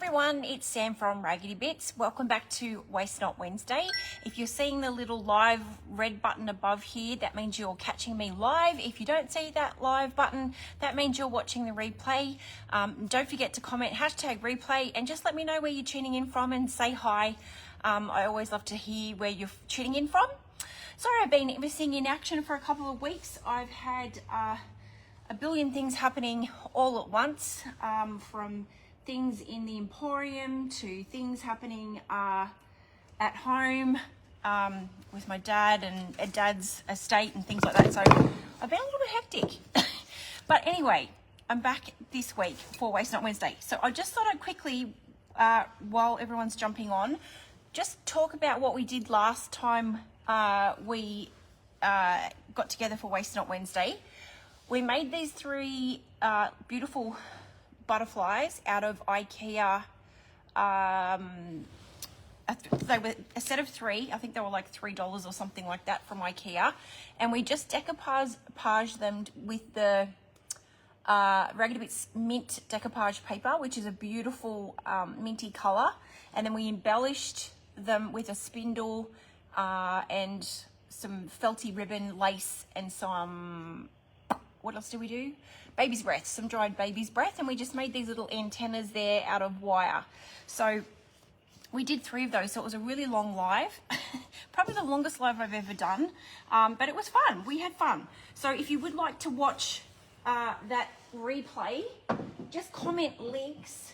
everyone, it's Sam from Raggedy Bits. Welcome back to Waste Not Wednesday. If you're seeing the little live red button above here, that means you're catching me live. If you don't see that live button, that means you're watching the replay. Don't forget to comment hashtag replay and just let me know where you're tuning in from and say hi. I always love to hear where you're tuning in from. Sorry, I've been missing in action for a couple of weeks. I've had a billion things happening all at once, from things in the Emporium to things happening at home with my dad and Dad's estate and things like that. So I've been a little bit hectic. But anyway, I'm back this week for Waste Not Wednesday. So I just thought I'd quickly, while everyone's jumping on, just talk about what we did last time we got together for Waste Not Wednesday. We made these three beautiful butterflies out of IKEA. They were a set of three. I think they were like $3 or something like that from IKEA. And we just decoupaged them with the Raggedy Bits mint decoupage paper, which is a beautiful minty color. And then we embellished them with a spindle and some felty ribbon, lace, and some, what else did we do? Baby's breath, some dried baby's breath, and we just made these little antennas there out of wire. So we did three of those, so it was a really long live, probably the longest live I've ever done, but it was fun. We had fun. So if you would like to watch that replay, just comment links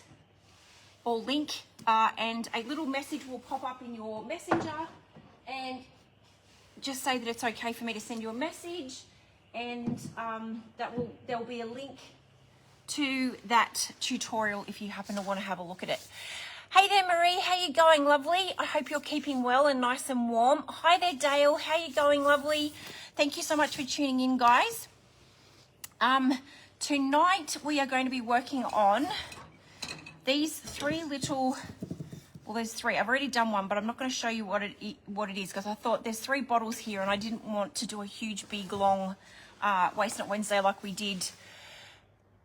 or link, and a little message will pop up in your messenger, and just say that it's okay for me to send you a message. And there'll be a link to that tutorial if you happen to want to have a look at it. Hey there, Marie, how you going, lovely? I hope you're keeping well and nice and warm. Hi there, Dale, how you going, lovely? Thank you so much for tuning in, guys. Tonight we are going to be working on these three little, well, there's three. I've already done one, but I'm not going to show you what it is because I thought there's three bottles here and I didn't want to do a huge, big, long Waste Not Wednesday like we did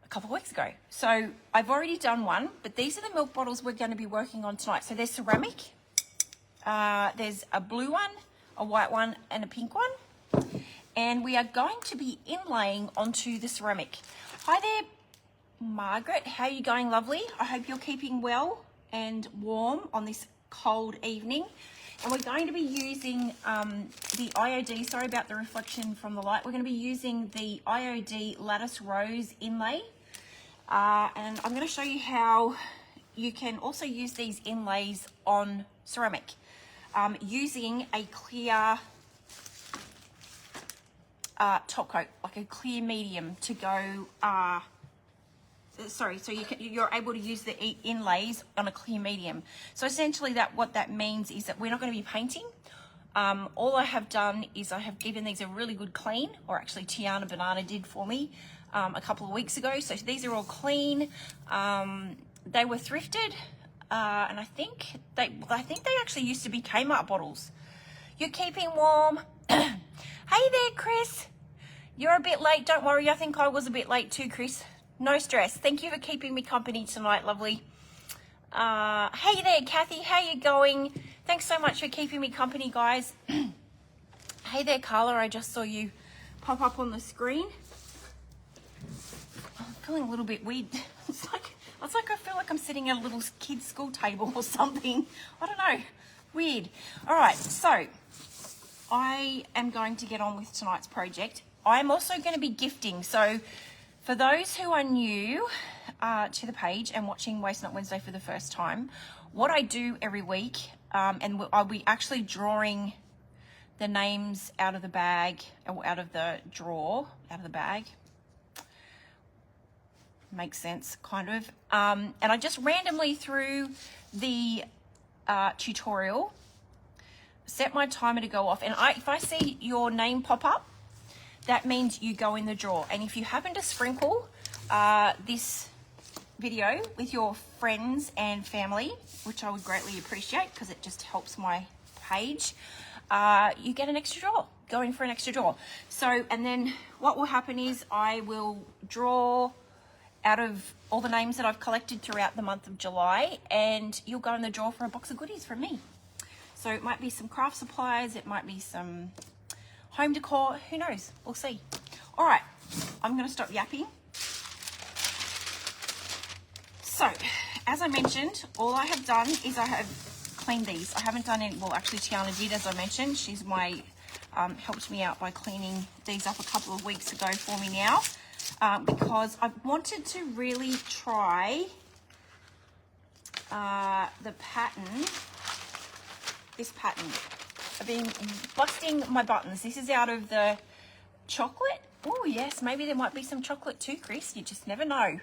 a couple of weeks ago. So I've already done one, but these are the milk bottles we're going to be working on tonight. So there's ceramic, there's a blue one, a white one, and a pink one. And we are going to be inlaying onto the ceramic. Hi there, Margaret. How are you going, lovely? I hope you're keeping well and warm on this cold evening. And we're going to be using the IOD, sorry about the reflection from the light. We're going to be using the IOD Lattice Rose inlay. And I'm going to show you how you can also use these inlays on ceramic using a clear top coat, like a clear medium to go, so you're able to use the inlays on a clear medium. So essentially what that means is that we're not going to be painting. All I have done is I have given these a really good clean, or actually Tiana Banana did for me a couple of weeks ago. So these are all clean. They were thrifted, and I think they actually used to be Kmart bottles. You're keeping warm. Hey there, Chris. You're a bit late. Don't worry. I think I was a bit late too, Chris. No stress. Thank you for keeping me company tonight, lovely. Hey there, Kathy. How you going? Thanks so much for keeping me company, guys. Hey there, Carla. I just saw you pop up on the screen. I'm feeling a little bit weird. It's like I feel like I'm sitting at a little kid's school table or something. I don't know. Weird. All right. So I am going to get on with tonight's project. I'm also going to be gifting. So for those who are new to the page and watching Waste Not Wednesday for the first time, what I do every week, and I'll be actually drawing the names out of the bag, or out of the drawer, out of the bag. Makes sense, kind of. And I just randomly through the tutorial set my timer to go off. And if I see your name pop up, that means you go in the drawer. And if you happen to sprinkle this video with your friends and family, which I would greatly appreciate because it just helps my page, you get an extra draw. Go in for an extra draw. So, and then what will happen is I will draw out of all the names that I've collected throughout the month of July, and you'll go in the draw for a box of goodies from me. So it might be some craft supplies, it might be some home decor, who knows, we'll see. All right, I'm gonna stop yapping. So, as I mentioned, all I have done is I have cleaned these. I haven't done any, well actually Tiana did, as I mentioned. She's helped me out by cleaning these up a couple of weeks ago for me now, because I wanted to really try the pattern, this pattern. I've been busting my buttons. This is out of the chocolate. Oh yes, maybe there might be some chocolate too, Chris. You just never know.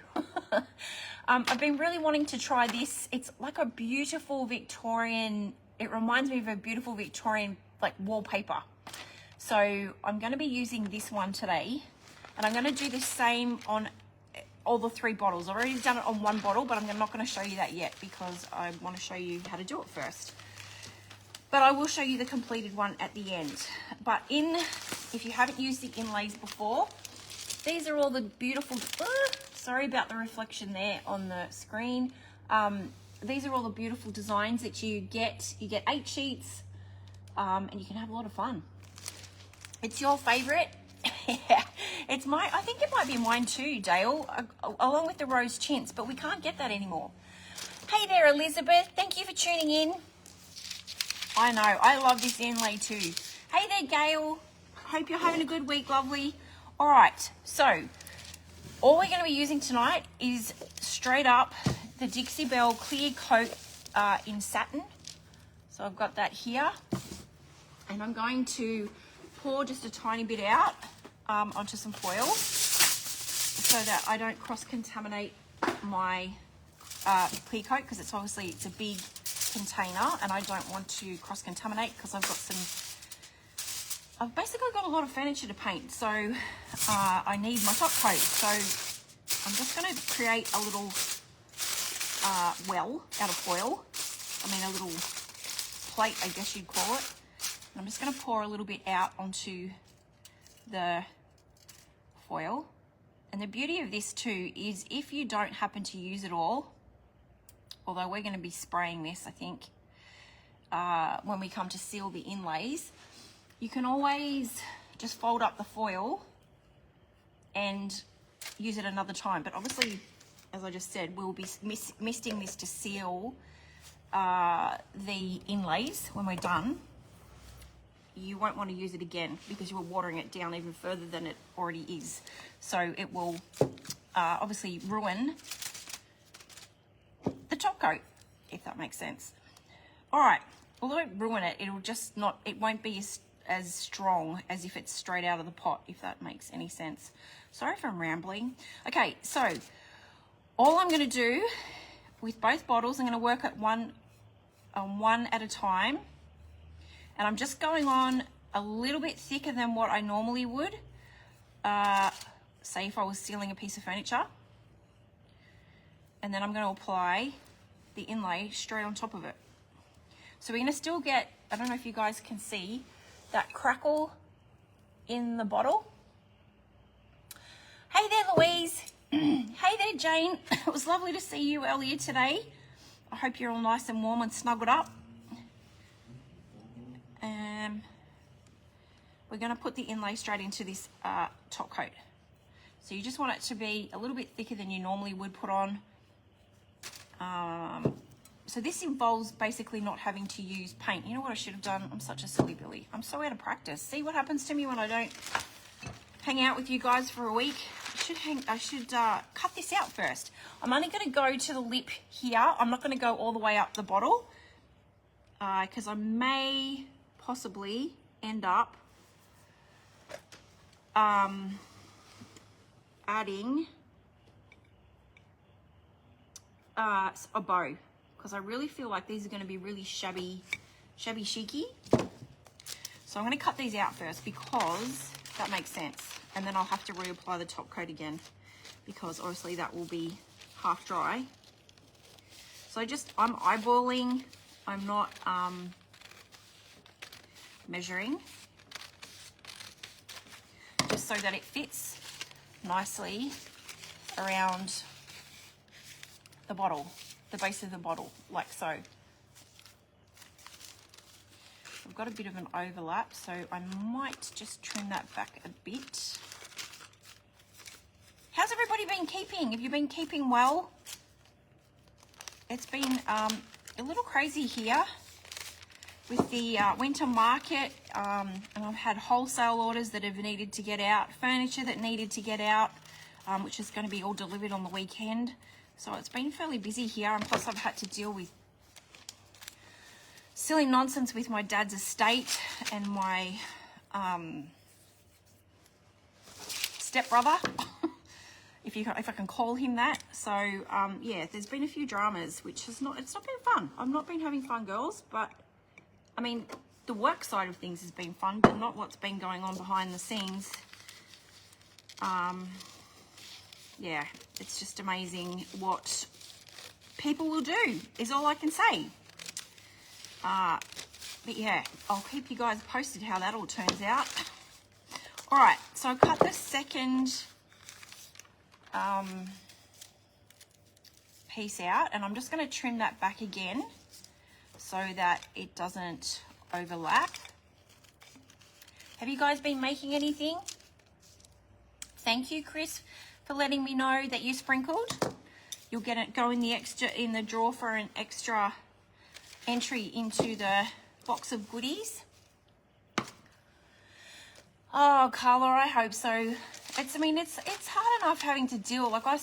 I've been really wanting to try this. It's like a beautiful Victorian, it reminds me of a beautiful Victorian like wallpaper. So I'm going to be using this one today, and I'm going to do the same on all the 3 bottles. I've already done it on 1 bottle, but I'm not going to show you that yet because I want to show you how to do it first. But I will show you the completed one at the end. But if you haven't used the Inlays before, these are all the beautiful, sorry about the reflection there on the screen. These are all the beautiful designs that you get. You get 8 sheets, and you can have a lot of fun. It's your favorite. Yeah, it's mine. I think it might be mine too, Dale, along with the rose chintz, but we can't get that anymore. Hey there, Elizabeth. Thank you for tuning in. I know, I love this inlay too. Hey there, Gail. Hope you're having a good week, lovely. All right, so all we're going to be using tonight is straight up the Dixie Belle Clear Coat in satin. So I've got that here, and I'm going to pour just a tiny bit out onto some foil so that I don't cross-contaminate my clear coat, because it's a big container and I don't want to cross-contaminate because I've basically got a lot of furniture to paint, so I need my top coat. So I'm just going to create a little well out of foil. I mean a little plate, I guess you'd call it. And I'm just going to pour a little bit out onto the foil. And the beauty of this too is if you don't happen to use it all, although we're going to be spraying this, I think, when we come to seal the inlays, you can always just fold up the foil and use it another time. But obviously, as I just said, we'll be misting this to seal the inlays when we're done. You won't want to use it again because you are watering it down even further than it already is. So it will obviously ruin the top coat, if that makes sense. All right, although it ruin it, it'll just not, it won't be as strong as if it's straight out of the pot, if that makes any sense. Sorry if I'm rambling. Okay, so all I'm going to do with both bottles, I'm going to work at one at a time, and I'm just going on a little bit thicker than what I normally would, say if I was sealing a piece of furniture. And then I'm going to apply the inlay straight on top of it. So we're going to still get, I don't know if you guys can see, that crackle in the bottle. Hey there, Louise. Hey there, Jane. It was lovely to see you earlier today. I hope you're all nice and warm and snuggled up. We're going to put the inlay straight into this top coat. So you just want it to be a little bit thicker than you normally would put on. So this involves basically not having to use paint. You know what I should have done? I'm such a silly Billy. I'm so out of practice. See what happens to me when I don't hang out with you guys for a week? I should cut this out first. I'm only going to go to the lip here. I'm not going to go all the way up the bottle because I may possibly end up adding a bow, because I really feel like these are going to be really shabby chicy. So I'm going to cut these out first because that makes sense, and then I'll have to reapply the top coat again because obviously that will be half dry. So I'm eyeballing, I'm not measuring, just so that it fits nicely around the bottle, the base of the bottle, like so. I've got a bit of an overlap, so I might just trim that back a bit. How's everybody been keeping? Have you been keeping well? It's been a little crazy here with the winter market, and I've had wholesale orders that have needed to get out, furniture that needed to get out, which is going to be all delivered on the weekend. So it's been fairly busy here, and plus I've had to deal with silly nonsense with my dad's estate and my stepbrother, if I can call him that. So yeah, there's been a few dramas, which it's not been fun. I've not been having fun, girls, but I mean, the work side of things has been fun, but not what's been going on behind the scenes. Yeah, it's just amazing what people will do, is all I can say. But yeah, I'll keep you guys posted how that all turns out. All right, so I cut the second piece out, and I'm just going to trim that back again so that it doesn't overlap. Have you guys been making anything? Thank you, Chris, for letting me know that you sprinkled. You'll get it, go in the drawer for an extra entry into the box of goodies. Oh, Carla, I hope so. It's hard enough having to deal. Like, I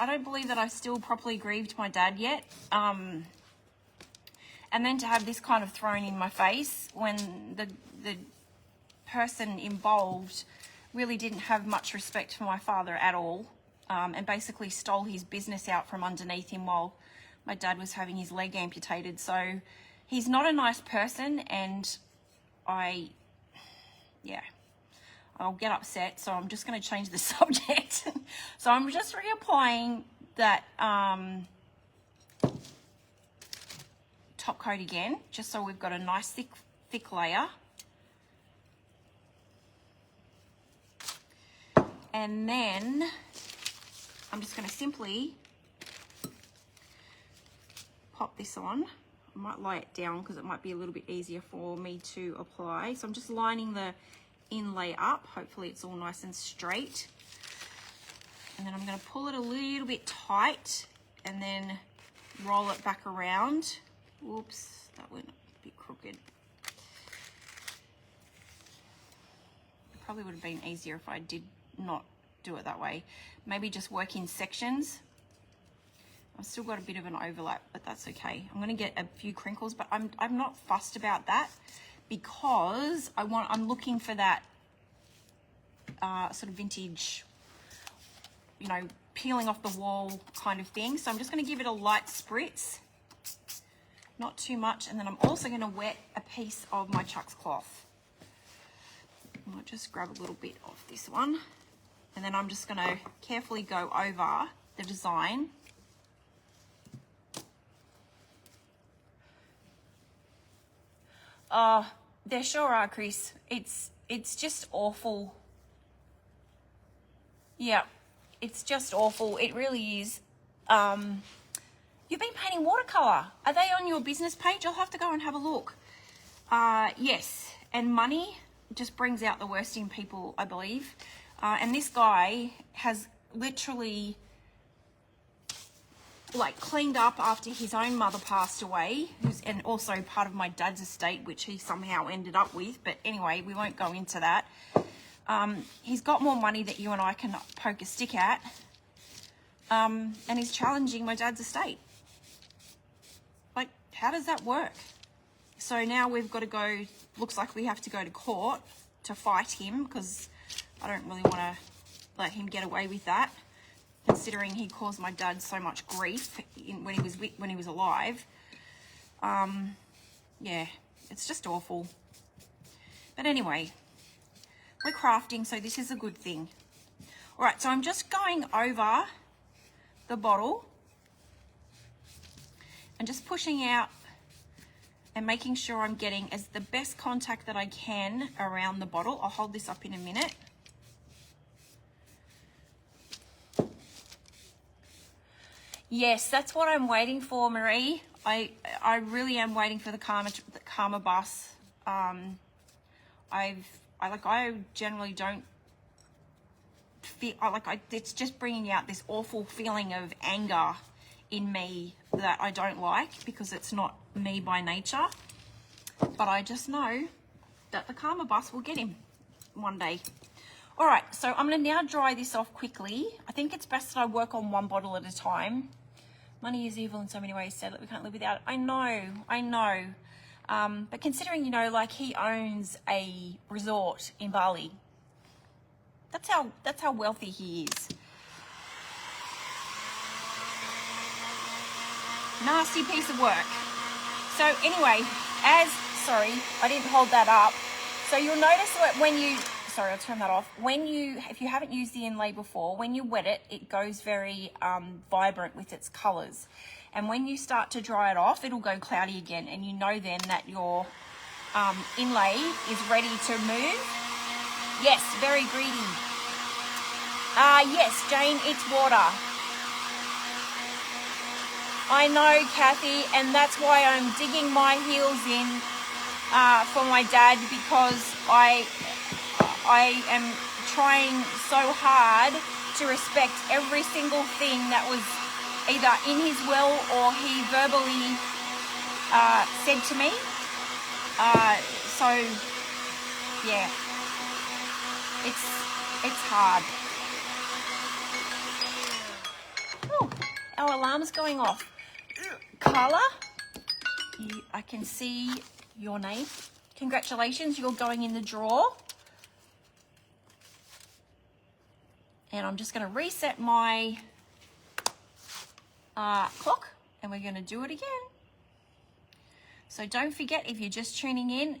don't believe that I've still properly grieved my dad yet. And then to have this kind of thrown in my face when the person involved really didn't have much respect for my father at all, and basically stole his business out from underneath him while my dad was having his leg amputated. So he's not a nice person, and I'll get upset. So I'm just going to change the subject. So I'm just reapplying that top coat again, just so we've got a nice thick layer. And then I'm just going to simply pop this on. I might lay it down because it might be a little bit easier for me to apply. So I'm just lining the inlay up. Hopefully it's all nice and straight. And then I'm going to pull it a little bit tight and then roll it back around. Whoops, that went a bit crooked. It probably would have been easier if I did not do it that way. Maybe just work in sections. I've still got a bit of an overlap, but that's okay. I'm going to get a few crinkles, but I'm not fussed about that because I'm looking for that sort of vintage, you know, peeling off the wall kind of thing. So I'm just going to give it a light spritz, not too much, and then I'm also going to wet a piece of my Chuck's cloth. I might just grab a little bit of this one, and then I'm just going to carefully go over the design. There sure are, Chris. It's just awful. Yeah, it's just awful. It really is. You've been painting watercolor. Are they on your business page? I'll have to go and have a look. Yes, and money just brings out the worst in people, I believe. And this guy has literally like cleaned up after his own mother passed away, and also part of my dad's estate, which he somehow ended up with. But anyway, we won't go into that. He's got more money that you and I can poke a stick at, and he's challenging my dad's estate. Like, how does that work? So now we've got to go, looks like we have to go to court to fight him, because I don't really want to let him get away with that, considering he caused my dad so much grief when he was alive. Yeah, it's just awful. But anyway, we're crafting, so this is a good thing. All right, so I'm just going over the bottle and just pushing out and making sure I'm getting as the best contact that I can around the bottle. I'll hold this up in a minute. Yes, that's what I'm waiting for, Marie. I really am waiting for the Karma bus. I generally don't feel it's just bringing out this awful feeling of anger in me that I don't like, because it's not me by nature. But I just know that the Karma bus will get him one day. All right, so I'm going to now dry this off quickly. I think it's best that I work on one bottle at a time. Money is evil in so many ways, said that we can't live without it. I know. But considering, like he owns a resort in Bali. That's how wealthy he is. Nasty piece of work. So anyway, sorry, I didn't hold that up. So you'll notice that when you, sorry, I'll turn that off. If you haven't used the Inlay before, when you wet it, it goes very vibrant with its colors. And when you start to dry it off, it'll go cloudy again. And you know then that your Inlay is ready to move. Yes, very greedy. Yes, Jane, it's water. I know, Kathy, and that's why I'm digging my heels in for my dad, because I am trying so hard to respect every single thing that was either in his will or he verbally said to me. So, yeah, it's hard. Oh, our alarm's going off. Carla, I can see your name. Congratulations, you're going in the draw. And I'm just going to reset my clock, and we're going to do it again. So don't forget, if you're just tuning in,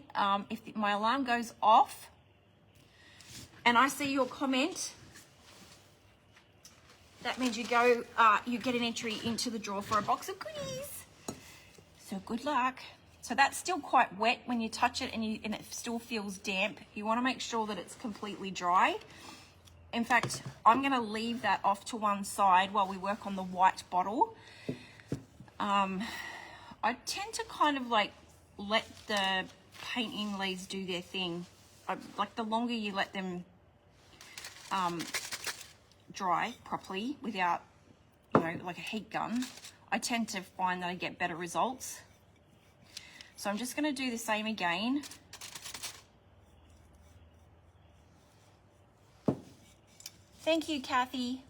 if my alarm goes off and I see your comment, that means you get an entry into the draw for a box of goodies. So good luck. So that's still quite wet when you touch it, and it still feels damp. You want to make sure that it's completely dry. In fact, I'm going to leave that off to one side while we work on the white bottle. I tend to kind of like let the paint inlays do their thing. Like the longer you let them dry properly without, like a heat gun, I tend to find that I get better results. So I'm just going to do the same again. Thank you, Kathy.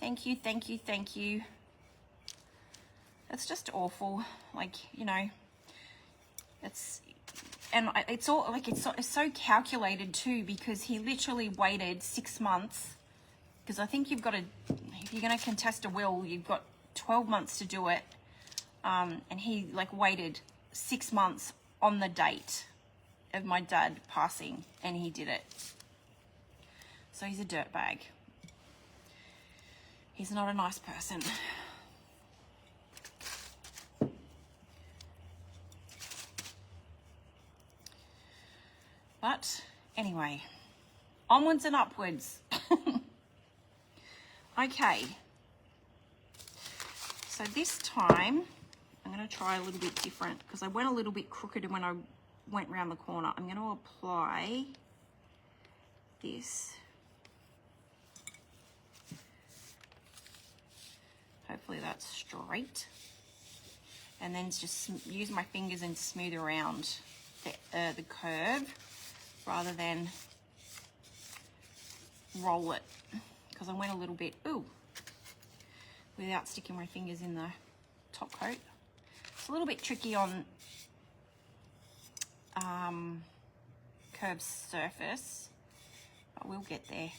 Thank you. It's just awful. It's all like, it's so calculated too, because he literally waited 6 months. Because I think if you're going to contest a will, you've got 12 months to do it. And he waited 6 months on the date of my dad passing, and he did it. So he's a dirtbag. He's not a nice person. But anyway, onwards and upwards. Okay. So this time, I'm going to try a little bit different, because I went a little bit crooked when I went around the corner. I'm going to apply this. Hopefully that's straight. And then just use my fingers and smooth around the curve, rather than roll it, because I went a little bit, without sticking my fingers in the top coat. It's a little bit tricky on curved surface, but we'll get there.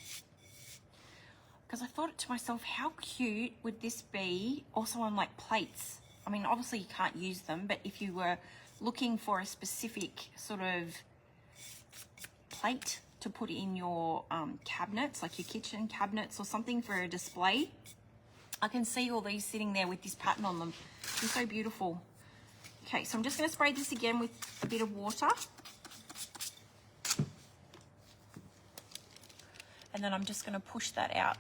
Because I thought to myself, how cute would this be also on plates? I mean, obviously you can't use them, but if you were looking for a specific sort of plate to put in your cabinets, like your kitchen cabinets or something for a display, I can see all these sitting there with this pattern on them. They're so beautiful. Okay, so I'm just going to spray this again with a bit of water. And then I'm just going to push that out.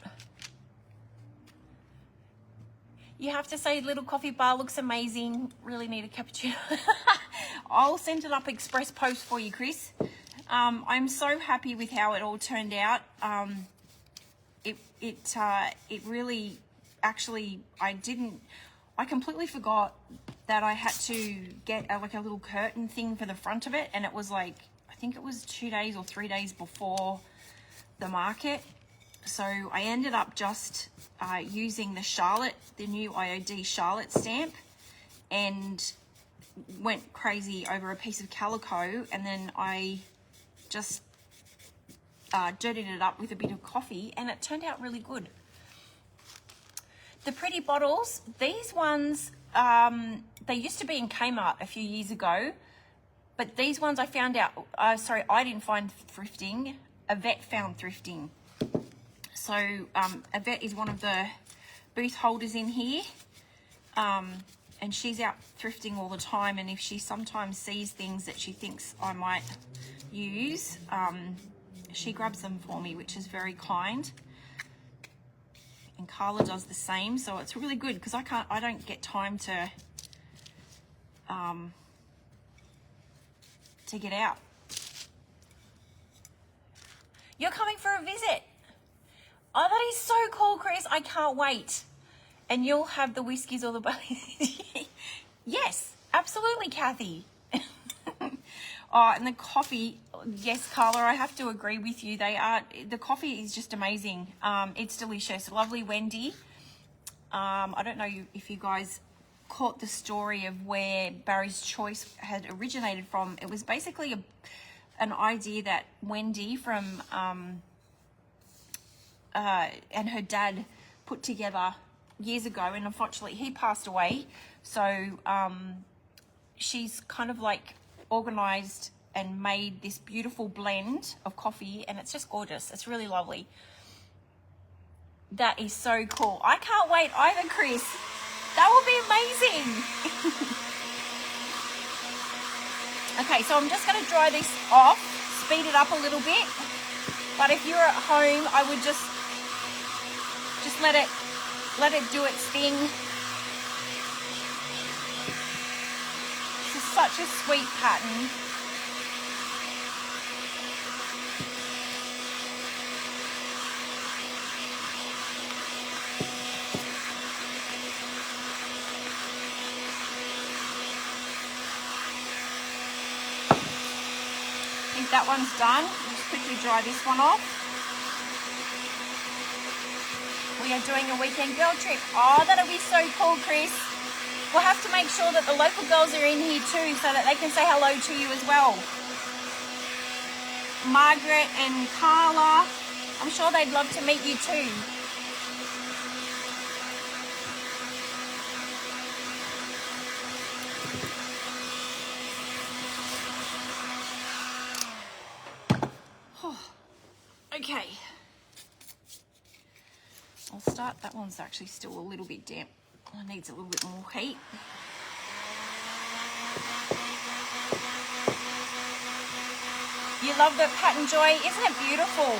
You have to say little coffee bar looks amazing. Really need a cappuccino. I'll send it up express post for you, Chris. I'm so happy with how it all turned out. It really, actually, I completely forgot that I had to get like a little curtain thing for the front of it, and it was like, I think it was 2 days or 3 days before the market. So I ended up just using the new IOD Charlotte stamp, and went crazy over a piece of calico, and then I just dirtied it up with a bit of coffee, and it turned out really good. The pretty bottles, these ones, they used to be in Kmart a few years ago, but these ones I found out, I didn't find thrifting, Yvette found thrifting. So Yvette is one of the booth holders in here, and she's out thrifting all the time, and if she sometimes sees things that she thinks I might use, she grabs them for me, which is very kind. And Carla does the same, so it's really good because I don't get time to get out. You're coming for a visit. Oh, that is so cool, Chris. I can't wait. And you'll have the whiskies or the bunnies. Yes, absolutely, Kathy. Oh, and the coffee, yes, Carla, I have to agree with you. The coffee is just amazing. It's delicious. Lovely Wendy. I don't know if you guys caught the story of where Barry's Choice had originated from. It was basically an idea that Wendy from and her dad put together years ago, and unfortunately he passed away. So she's kind of like organized and made this beautiful blend of coffee, and it's just gorgeous. It's really lovely. That is so cool. I can't wait either, Chris. That will be amazing. Okay, so I'm just going to dry this off, speed it up a little bit. But if you're at home, I would just let it do its thing. This is such a sweet pattern. I think that one's done. I'll just quickly dry this one off. We are doing a weekend girl trip. Oh, that'll be so cool, Chris. We'll have to make sure that the local girls are in here too, so that they can say hello to you as well. Margaret and Carla, I'm sure they'd love to meet you too. Okay. I'll start, that one's actually still a little bit damp. It needs a little bit more heat. You love the pattern, Joy? Isn't it beautiful?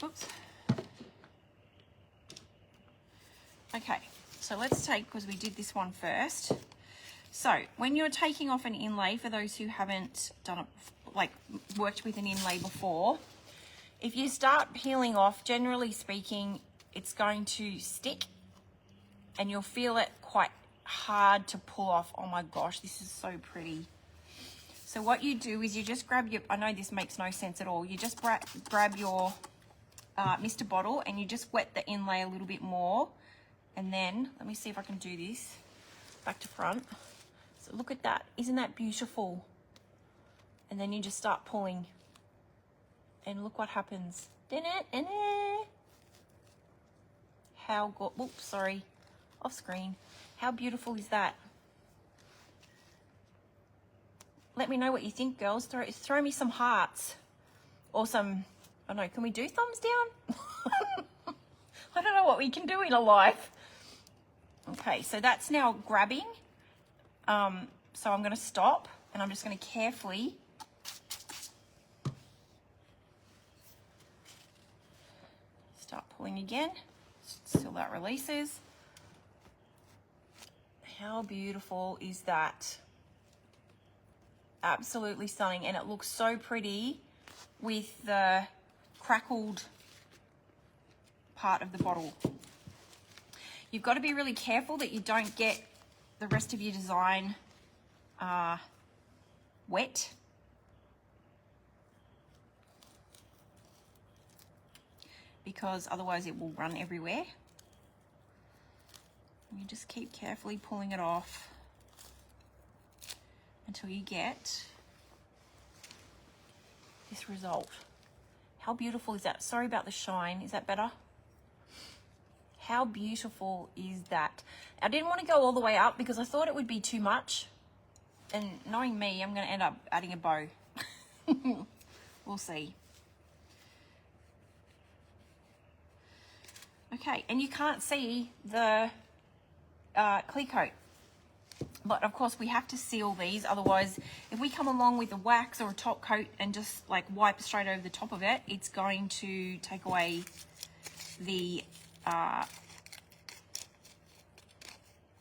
Oops. Okay, so let's take, because we did this one first. So when you're taking off an inlay, for those who haven't done it, like worked with an inlay before, if you start peeling off, generally speaking, it's going to stick and you'll feel it quite hard to pull off. Oh my gosh, this is so pretty. So what you do is you just grab your, I know this makes no sense at all, you just grab your Mr. Bottle and you just wet the inlay a little bit more. And then, let me see if I can do this back to front. So look at that, isn't that beautiful? And then you just start pulling. And look what happens. How good, oops, sorry, off screen. How beautiful is that? Let me know what you think, girls. Throw me some hearts. Or some, I don't know, can we do thumbs down? I don't know what we can do in a life. Okay, so that's now grabbing. So I'm going to stop and I'm just going to carefully start pulling again till that releases. How beautiful is that? Absolutely stunning, and it looks so pretty with the crackled part of the bottle. You've got to be really careful that you don't get the rest of your design wet. Because otherwise it will run everywhere. You just keep carefully pulling it off until you get this result. How beautiful is that? Sorry about the shine. Is that better? How beautiful is that? I didn't want to go all the way up because I thought it would be too much. And knowing me, I'm going to end up adding a bow. We'll see. Okay, and you can't see the clear coat. But of course we have to seal these, otherwise if we come along with a wax or a top coat and just like wipe straight over the top of it, it's going to take away the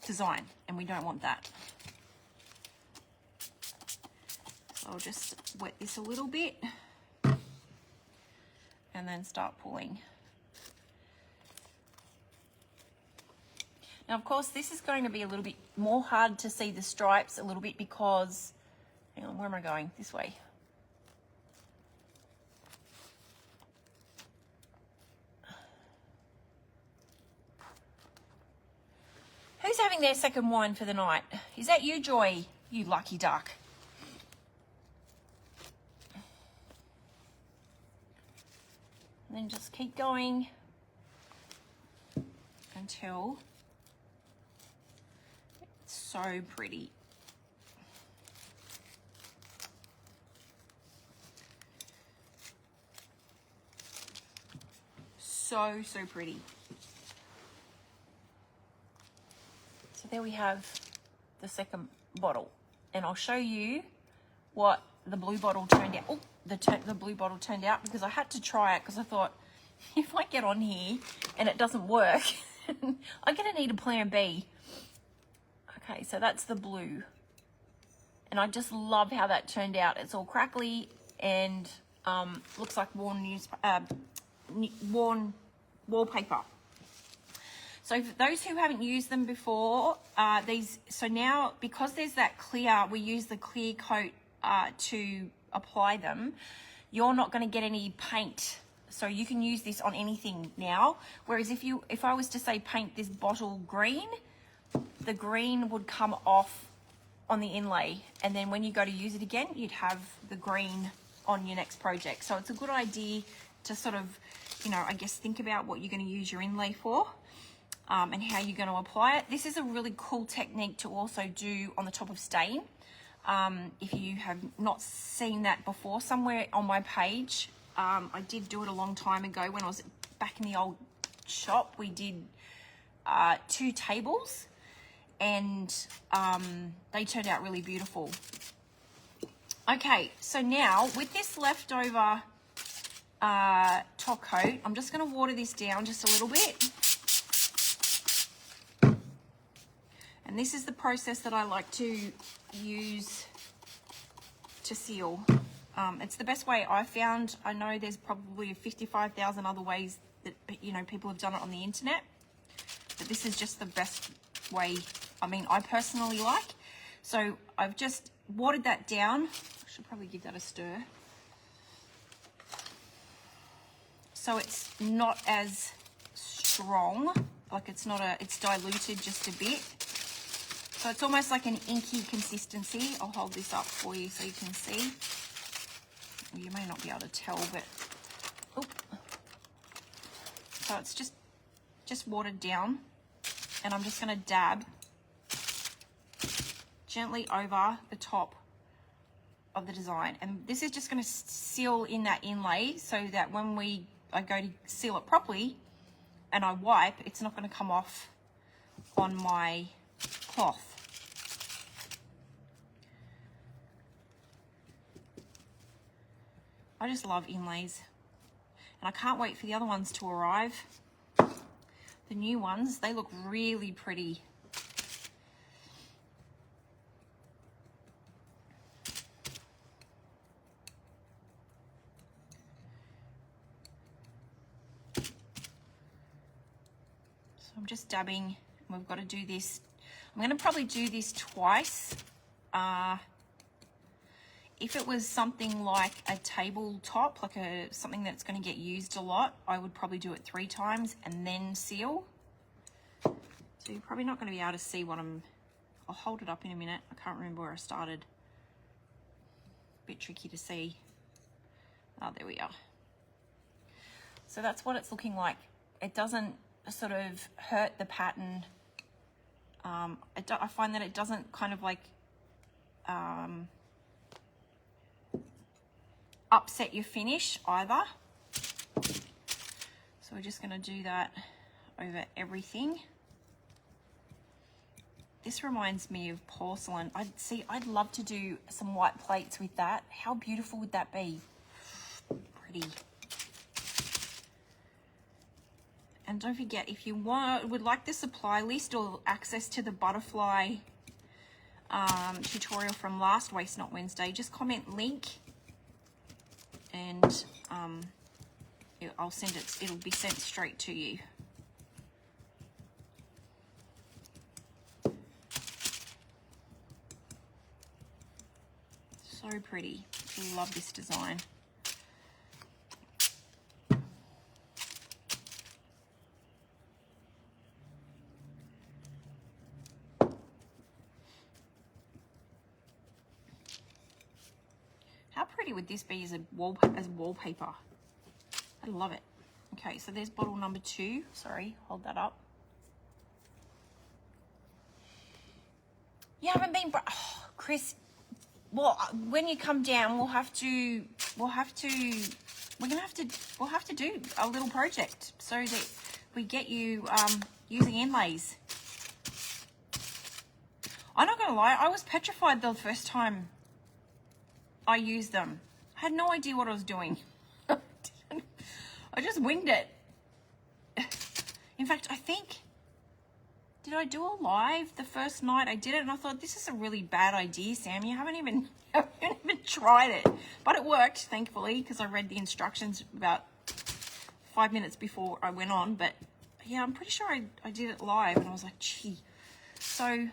design, and we don't want that. So I'll just wet this a little bit and then start pulling. Now, of course, this is going to be a little bit more hard to see the stripes a little bit because, hang on, where am I going? This way. Who's having their second wine for the night? Is that you, Joy? You lucky duck. And then just keep going until it's so pretty. So pretty. So there we have the second bottle, and I'll show you what the blue bottle turned out. Oh, the blue bottle turned out, because I had to try it because I thought if I get on here and it doesn't work, I'm gonna need a plan B. Okay, so that's the blue, and I just love how that turned out. It's all crackly and looks like worn wallpaper. So for those who haven't used them before, so now because there's that clear, we use the clear coat to apply them, you're not going to get any paint. So you can use this on anything now. Whereas if I was to say paint this bottle green, the green would come off on the inlay, and then when you go to use it again, you'd have the green on your next project. So it's a good idea to sort of, I guess, think about what you're going to use your inlay for. And how you're going to apply it. This is a really cool technique to also do on the top of stain. If you have not seen that before, somewhere on my page, I did do it a long time ago when I was back in the old shop. We did 2 tables, and they turned out really beautiful. Okay, so now with this leftover top coat, I'm just going to water this down just a little bit. And this is the process that I like to use to seal. It's the best way I found. I know there's probably 55,000 other ways that people have done it on the internet, but this is just the best way, I personally like. So I've just watered that down. I should probably give that a stir. So it's not as strong, it's diluted just a bit. So it's almost like an inky consistency. I'll hold this up for you so you can see. You may not be able to tell, but so it's just watered down, and I'm just going to dab gently over the top of the design, and this is just going to seal in that inlay so that when I go to seal it properly and I wipe, it's not going to come off on my cloth. I just love Inlays. And I can't wait for the other ones to arrive. The new ones, they look really pretty. So I'm just dabbing. We've got to do this. I'm going to probably do this twice. If it was something like a tabletop, like something that's going to get used a lot, I would probably do it 3 times and then seal. So you're probably not going to be able to see what I'll hold it up in a minute. I can't remember where I started. A bit tricky to see. Oh, there we are. So that's what it's looking like. It doesn't sort of hurt the pattern. I find that it doesn't kind of like upset your finish either. So we're just going to do that over everything. This reminds me of porcelain. I'd love to do some white plates with that. How beautiful would that be? Pretty. And don't forget, if you would like the supply list or access to the butterfly tutorial from last Waste Not Wednesday, just comment link and I'll send it. It'll be sent straight to you. So pretty. Love this design. How pretty would this be as wallpaper? I love it. Okay, so there's bottle number 2. Sorry, hold that up. You haven't been, Chris. Well, when you come down, we'll have to do a little project so that we get you using Inlays. I'm not gonna lie, I was petrified the first time I used them. I had no idea what I was doing. I just winged it. In fact, I think, did I do a live the first night I did it? And I thought, this is a really bad idea, Sam. You haven't even tried it. But it worked, thankfully, because I read the instructions about 5 minutes before I went on. But yeah, I'm pretty sure I did it live and I was like, gee. So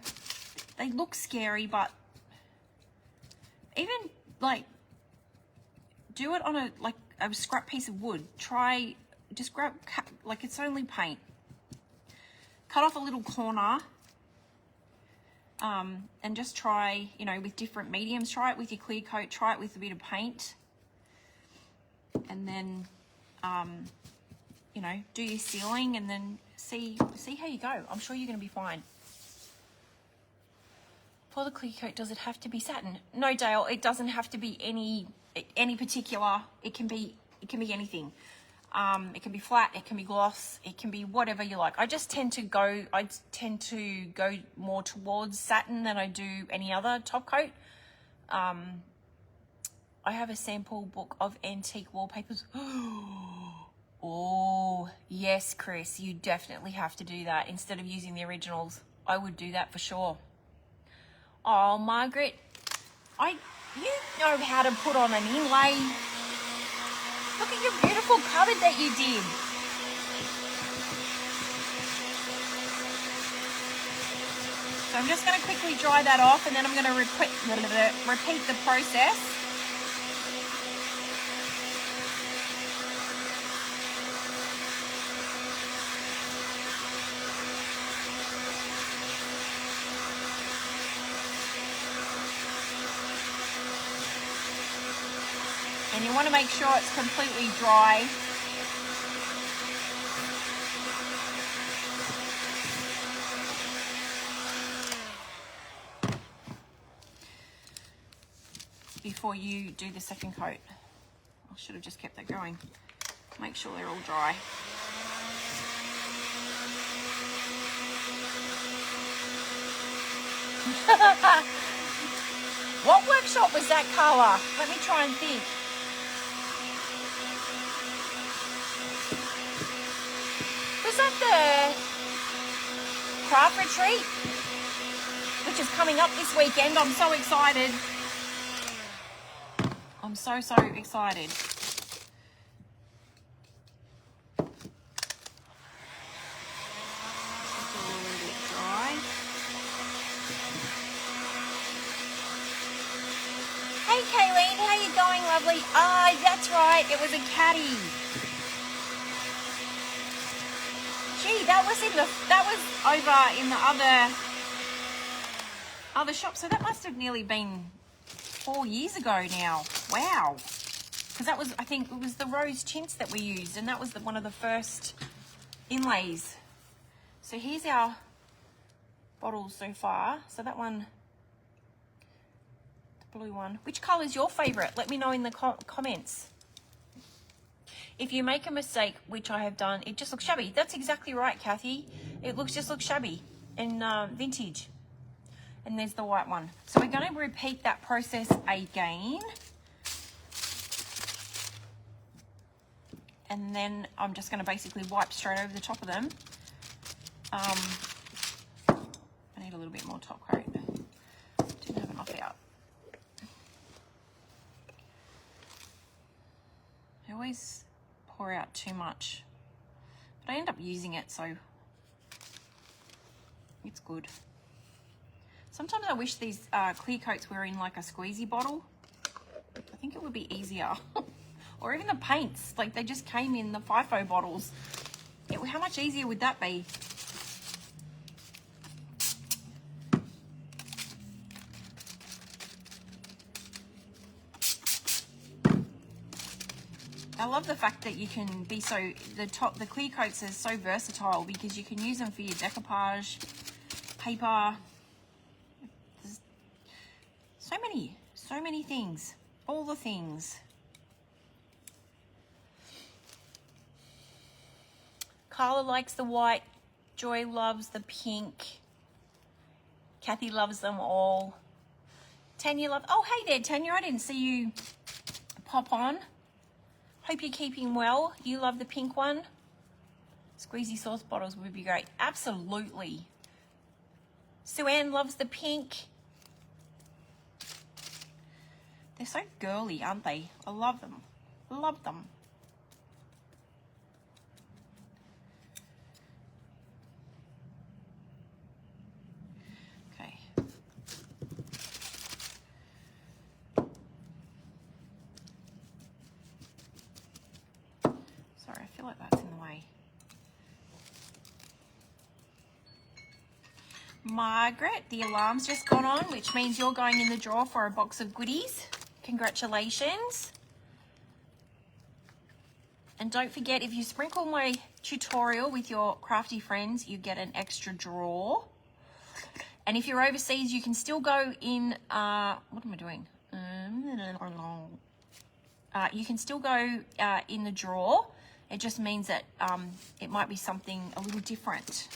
they look scary, but even like do it on a scrap piece of wood. Just grab, like it's only paint. Cut off a little corner and just try, with different mediums. Try it with your clear coat, try it with a bit of paint. And then, do your sealing and then see how you go. I'm sure you're going to be fine. For the clear coat, does it have to be satin? No, Dale, it doesn't have to be any particular. It can be anything. It can be flat, it can be gloss, it can be whatever you like. I tend to go more towards satin than I do any other top coat. I have a sample book of antique wallpapers. Oh, yes, Chris, you definitely have to do that instead of using the originals. I would do that for sure. Oh, Margaret, you know how to put on an inlay. Look at your beautiful cupboard that you did. So I'm just going to quickly dry that off and then I'm going to repeat the process. And you want to make sure it's completely dry. Before you do the second coat. I should have just kept that going. Make sure they're all dry. What workshop was that, Carla? Let me try and think. was at the craft retreat, which is coming up this weekend. I'm so excited. I'm so excited. Hey Kayleen, how you going, lovely? Ah, that's right, it was a caddy. Gee, that was over in the other shop, so that must have nearly been 4 years ago now. Wow. Because that was, I think it was the rose tints that we used, and that was one of the first inlays. So here's our bottles so far. So that one, blue one. Which colour is your favourite? Let me know in the comments. If you make a mistake, which I have done, it just looks shabby. That's exactly right, Kathy. It just looks shabby and vintage. And there's the white one. So we're going to repeat that process again. And then I'm just going to basically wipe straight over the top of them. I need a little bit more top coat. Didn't have enough out. I always pour out too much, but I end up using it, so it's good. Sometimes I wish these clear coats were in like a squeezy bottle. I think it would be easier. Or even the paints, like they just came in the FIFO bottles. How much easier would that be? I love the fact that you can be the clear coats are so versatile because you can use them for your decoupage, paper. There's so many things, all the things. Carla likes the white, Joy loves the pink, Kathy loves them all. Tanya oh hey there Tanya, I didn't see you pop on. Hope you're keeping well. You love the pink one. Squeezy sauce bottles would be great. Absolutely. Sue Ann loves the pink. They're so girly, aren't they? I love them. Love them. Okay. Sorry, I feel like that's in the way. Margaret, the alarm's just gone on, which means you're going in the draw for a box of goodies. Congratulations. And don't forget, if you sprinkle my tutorial with your crafty friends, you get an extra draw. And if you're overseas, you can still go in, what am I doing? You can still go in the draw. It just means that it might be something a little different.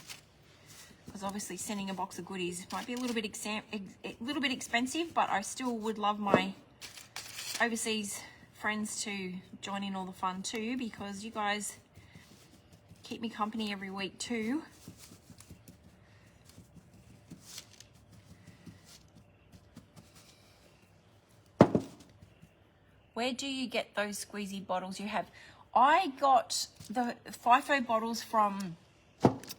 Because obviously sending a box of goodies might be a little bit expensive, but I still would love my overseas friends to join in all the fun too, because you guys keep me company every week too. Where do you get those squeezy bottles you have? I got the FIFO bottles from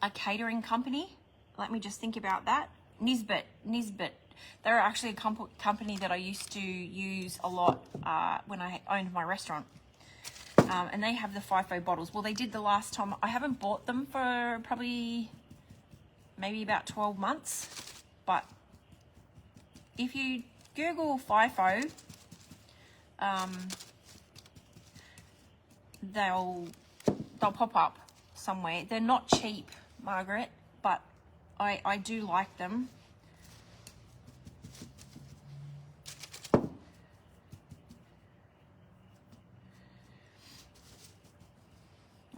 a catering company. Let me just think about that. Nisbet. They're actually a company that I used to use a lot when I owned my restaurant. And they have the FIFO bottles. Well, they did the last time. I haven't bought them for probably maybe about 12 months. But if you Google FIFO, they'll pop up somewhere. They're not cheap, Margaret, but I do like them.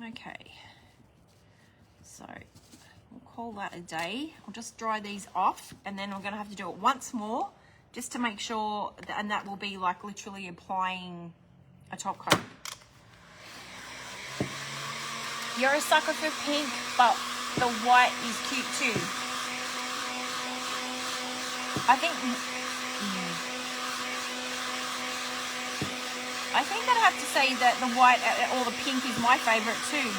Okay, so we'll call that a day. I'll just dry these off, and then I'm going to have to do it once more just to make sure that, and that will be like literally applying a top coat. You're a sucker for pink, but the white is cute too. I think I'd have to say that the white or the pink is my favorite too.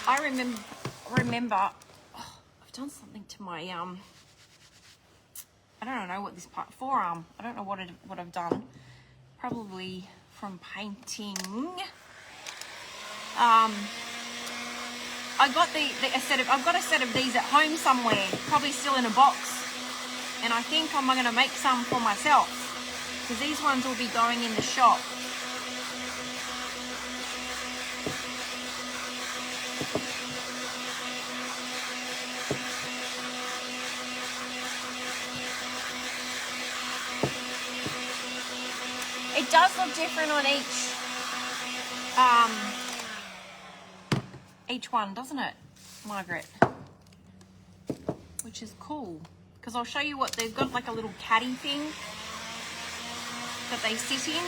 I remember, oh, I've done something to my I don't know what this part, forearm. I don't know what I've done. Probably from painting. I've got a set of these at home somewhere, probably still in a box, and I think I'm going to make some for myself because these ones will be going in the shop. It does look different on each one, doesn't it, Margaret? Which is cool, because I'll show you what they've got, like a little caddy thing that they sit in.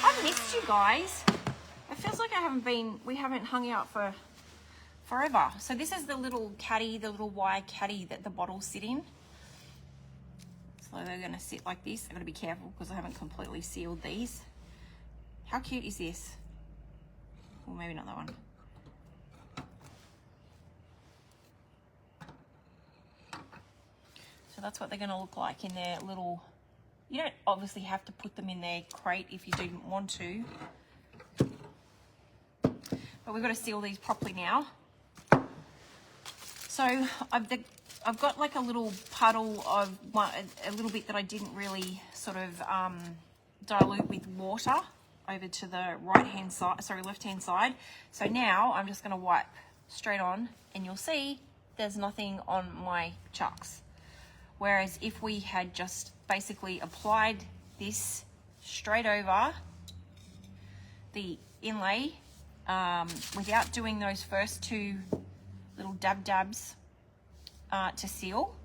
I've missed you guys. It feels like we haven't hung out for forever. So this is the little caddy, the little wire caddy that the bottles sit in. So they're going to sit like this. I've got to be careful because I haven't completely sealed these. How cute is this? Well, maybe not that one. So that's what they're going to look like in their little... You don't obviously have to put them in their crate if you didn't want to. But we've got to seal these properly now. So I've got like a little puddle of a little bit that I didn't really sort of dilute with water over to the left-hand side. So now I'm just going to wipe straight on, and you'll see there's nothing on my chucks. Whereas if we had just basically applied this straight over the inlay without doing those first two little dabs to seal,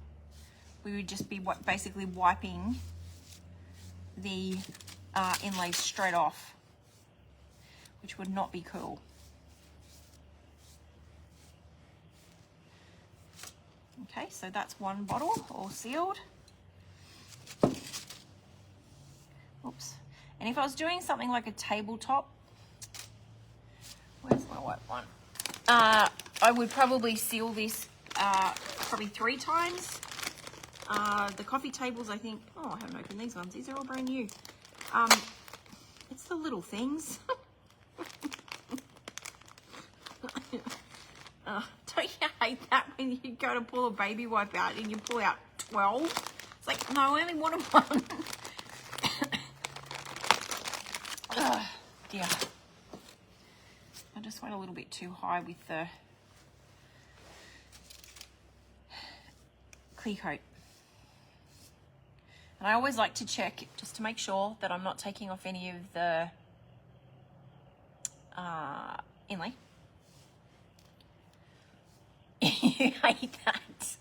we would just be basically wiping the inlays straight off, which would not be cool. Okay, so that's one bottle all sealed. Oops. And if I was doing something like a tabletop, where's my white one? I would probably seal this probably 3 times. The coffee tables, I think, oh, I haven't opened these ones. These are all brand new. It's the little things. Don't you hate that when you go to pull a baby wipe out and you pull out 12? It's like, no, I only wanted one. Dear. I just went a little bit too high with the clear coat. And I always like to check just to make sure that I'm not taking off any of the inlay. You hate that.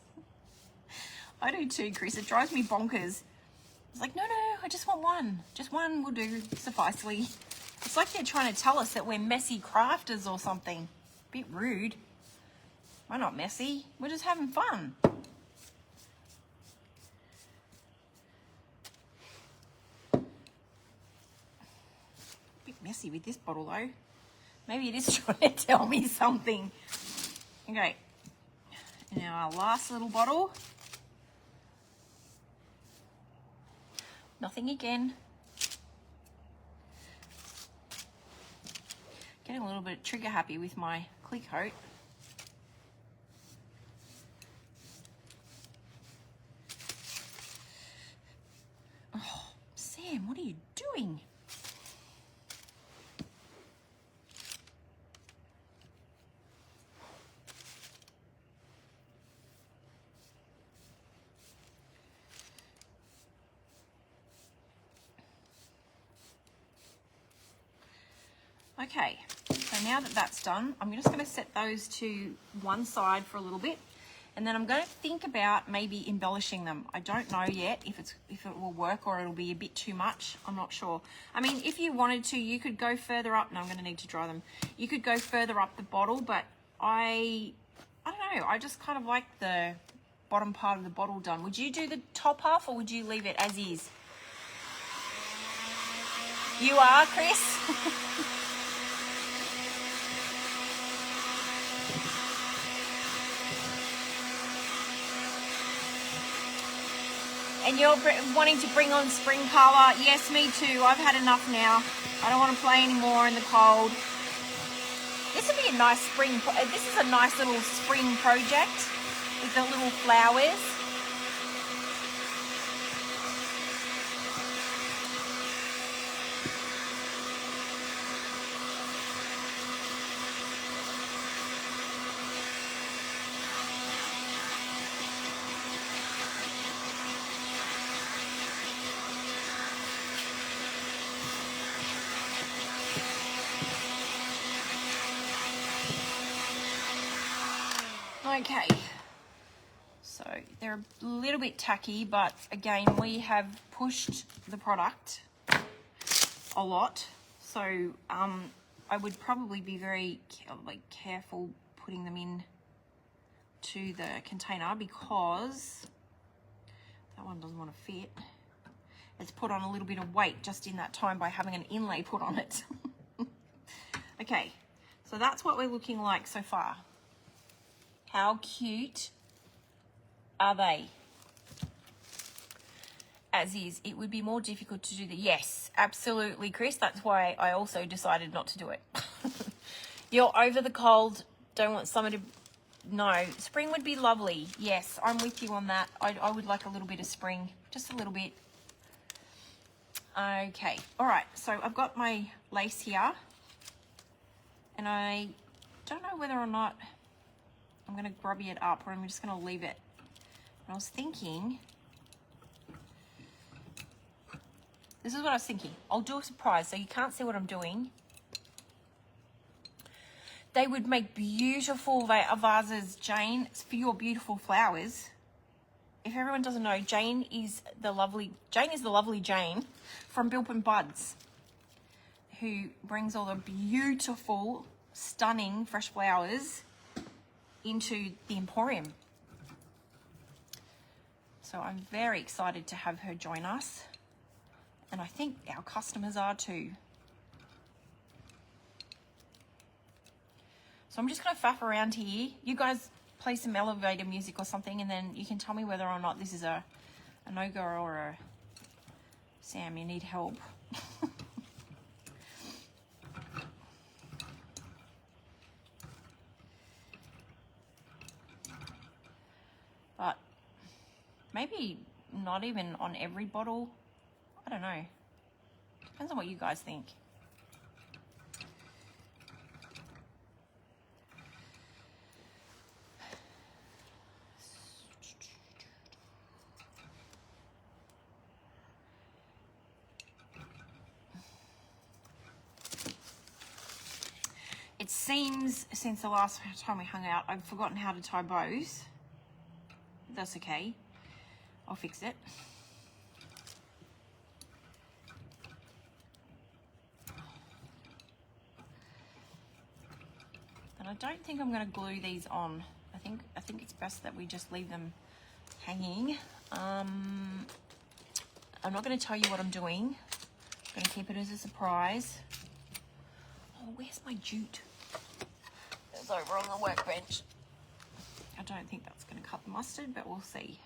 I do too, Chris. It drives me bonkers. It's like, no, I just want one. Just one will do sufficely. It's like they're trying to tell us that we're messy crafters or something. Bit rude. We're not messy. We're just having fun. Bit messy with this bottle though. Maybe it is trying to tell me something. Okay. Now our last little bottle. Nothing again. Getting a little bit trigger happy with my clear coat. Oh, Sam, what are you doing? Okay, so now that that's done, I'm just going to set those to one side for a little bit, and then I'm going to think about maybe embellishing them. I don't know yet if it will work or it'll be a bit too much. I'm not sure. I mean, if you wanted to, you could go further up. No, I'm going to need to dry them. You could go further up the bottle, but I don't know. I just kind of like the bottom part of the bottle done. Would you do the top half or would you leave it as is? You are, Chris? And you're wanting to bring on spring colour. Yes, me too. I've had enough now. I don't want to play anymore in the cold. This would be a nice spring. This is a nice little spring project with the little flowers. Okay, so they're a little bit tacky, but again, we have pushed the product a lot, so I would probably be very careful putting them in to the container because that one doesn't want to fit. It's put on a little bit of weight just in that time by having an inlay put on it. Okay, so that's what we're looking like so far. How cute are they? As is, it would be more difficult to do the, yes, absolutely, Chris. That's why I also decided not to do it. You're over the cold, don't want summer to, no, spring would be lovely. Yes, I'm with you on that. I would like a little bit of spring, just a little bit. Okay, all right, so I've got my lace here and I don't know whether or not I'm going to grubby it up or I'm just going to leave it. And I was thinking, this is what I was thinking. I'll do a surprise so you can't see what I'm doing. They would make beautiful vases, Jane, for your beautiful flowers. If everyone doesn't know, Jane is the lovely Jane from Bilpin Buds, who brings all the beautiful, stunning fresh flowers into the Emporium. So I'm very excited to have her join us. And I think our customers are too. So I'm just going to faff around here. You guys play some elevator music or something and then you can tell me whether or not this is a no-go or a Sam, you need help. But maybe not even on every bottle. I don't know. Depends on what you guys think. It seems since the last time we hung out, I've forgotten how to tie bows. That's okay. I'll fix it. And I don't think I'm going to glue these on. I think it's best that we just leave them hanging. I'm not going to tell you what I'm doing. I'm going to keep it as a surprise. Oh, where's my jute? It's over on the workbench. I don't think that's going to cut the mustard, but we'll see.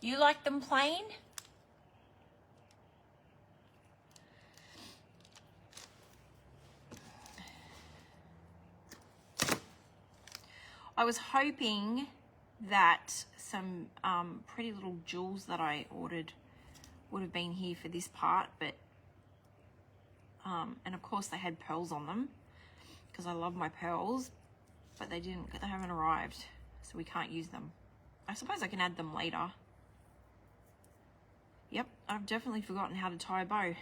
You like them plain? I was hoping that some pretty little jewels that I ordered would have been here for this part, but and of course they had pearls on them because I love my pearls, but they haven't arrived, so we can't use them. I suppose I can add them later. Yep, I've definitely forgotten how to tie a bow.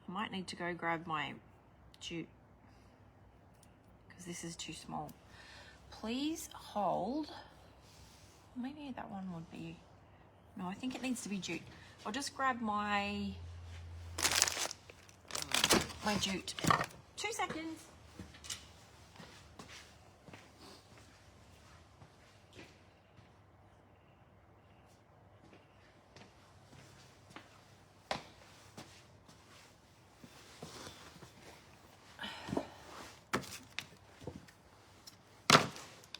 I might need to go grab my jute because this is too small. Please hold. Maybe that one would be, no, I think it needs to be jute. I'll just grab my jute. 2 seconds.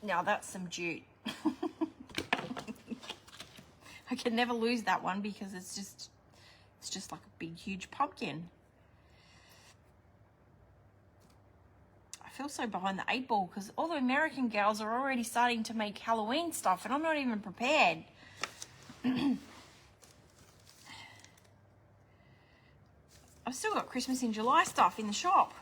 Now that's some jute. I can never lose that one because it's just like a big, huge pumpkin. I feel so behind the 8 ball because all the American girls are already starting to make Halloween stuff and I'm not even prepared. I've still got Christmas in July stuff in the shop.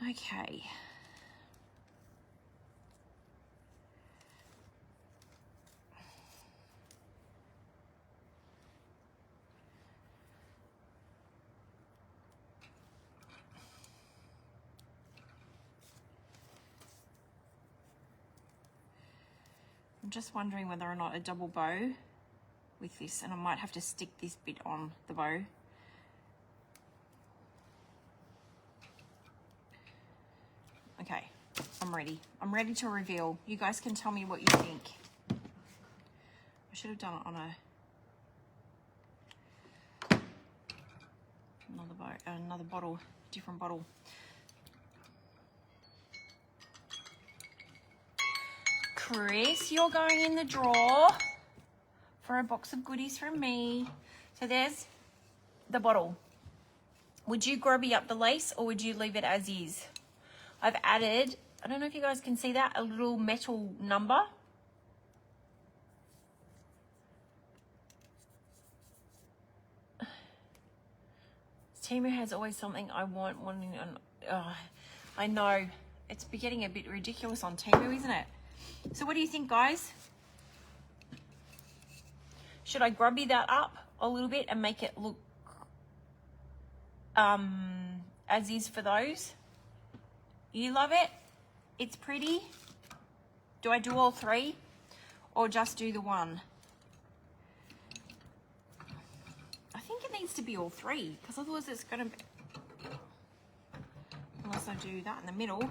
Okay. I'm just wondering whether or not a double bow with this, and I might have to stick this bit on the bow. Okay, I'm ready. I'm ready to reveal. You guys can tell me what you think. I should have done it on another bottle, different bottle. Chris, you're going in the drawer for a box of goodies from me. So there's the bottle. Would you grubby up the lace or would you leave it as is? I've added, I don't know if you guys can see that, a little metal number. Temu has always something I want. I know. It's getting a bit ridiculous on Temu, isn't it? So what do you think, guys? Should I grubby that up a little bit and make it look as is for those? You love it? It's pretty. Do I do all 3 or just do the 1? I think it needs to be all 3 because otherwise it's going to be, unless I do that in the middle.